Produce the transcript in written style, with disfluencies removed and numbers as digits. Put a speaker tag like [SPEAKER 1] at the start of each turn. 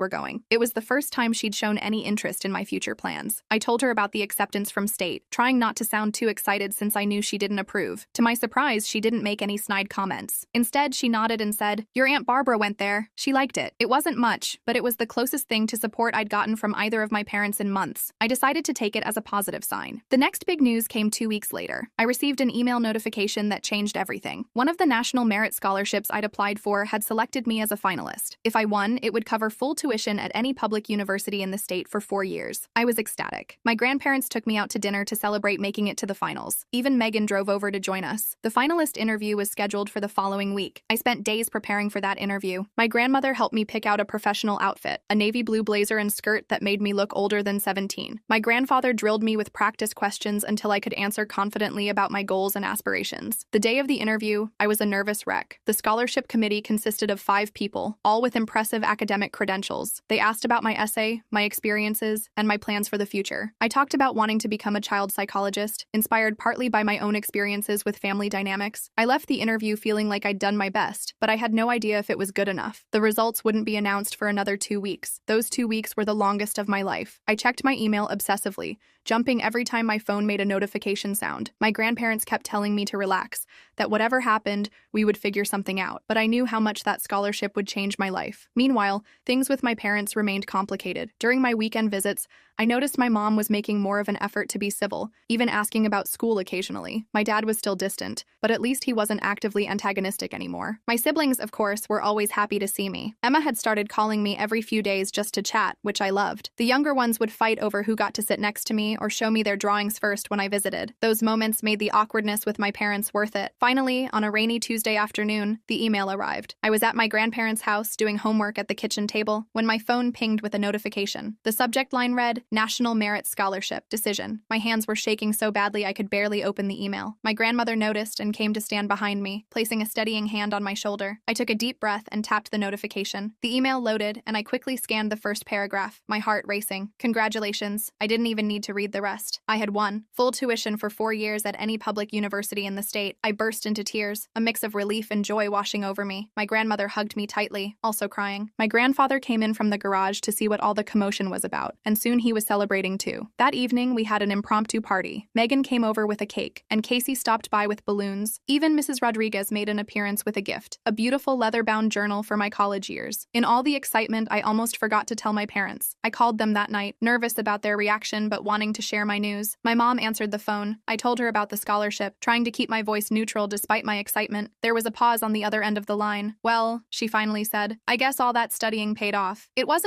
[SPEAKER 1] were going. It was the first time she'd shown any interest in my future plans. I told her about the acceptance from state, trying not to sound too excited since I knew she didn't approve. To my surprise, she didn't make any snide comments. Instead, she nodded and said, "Your Aunt Barbara went there. She liked it." It wasn't much, but it was the closest thing to support I'd gotten from either of my parents in months. I decided to take it as a positive sign. The next big news came 2 weeks later. I received an email notification that changed everything. One of the National Merit Scholarships I'd applied for had selected me as a finalist. If I won, it would cover full tuition at any public university in the state for 4 years. I was ecstatic. My grandparents took me out to dinner to celebrate making it to the finals. Even Megan drove over to join us. The finalist interview was scheduled for the following week. I spent days preparing for that interview. My grandmother helped me pick out a professional outfit, a navy blue blazer and skirt that made me look older than 17. My grandfather drilled me with practice questions until I could answer confidently about my goals and aspirations. The day of the interview, I was a nervous wreck. The scholarship committee consisted of 5 people, all with impressive academic credentials. They asked about my essay, my experiences, and my plans for the future. I talked about wanting to become a child psychologist, inspired partly by my own experiences with family dynamics. I left the interview feeling like I'd done my best, but I had no idea if it was good enough. The results wouldn't be announced for another 2 weeks. Those 2 weeks were the longest of my life. I checked my email obsessively, jumping every time my phone made a notification sound. My grandparents kept telling me to relax, that whatever happened, we would figure something out. But I knew how much that scholarship would change my life. Meanwhile, things with my parents remained complicated. During my weekend visits, I noticed my mom was making more of an effort to be civil, even asking about school occasionally. My dad was still distant, but at least he wasn't actively antagonistic anymore. My siblings, of course, were always happy to see me. Emma had started calling me every few days just to chat, which I loved. The younger ones would fight over who got to sit next to me or show me their drawings first when I visited. Those moments made the awkwardness with my parents worth it. Finally, on a rainy Tuesday afternoon, the email arrived. I was at my grandparents' house doing homework at the kitchen table when my phone pinged with a notification. The subject line read, "National Merit Scholarship Decision." My hands were shaking so badly I could barely open the email. My grandmother noticed and came to stand behind me, placing a steadying hand on my shoulder. I took a deep breath and tapped the notification. The email loaded, and I quickly scanned the first paragraph, my heart racing. Congratulations. I didn't even need to read the rest. I had won. Full tuition for 4 years at any public university in the state. I burst into tears, a mix of relief and joy washing over me. My grandmother hugged me tightly, also crying. My grandfather came in from the garage to see what all the commotion was about, and soon he was celebrating too. That evening, we had an impromptu party. Megan came over with a cake, and Casey stopped by with balloons. Even Mrs. Rodriguez made an appearance with a gift, a beautiful leather-bound journal for my college years. In all the excitement, I almost forgot to tell my parents. I called them that night, nervous about their reaction but wanting to share my news. My mom answered the phone. I told her about the scholarship, trying to keep my voice neutral despite my excitement. There was a pause on the other end of the line. "Well," she finally said, "I guess all that studying paid off." It wasn't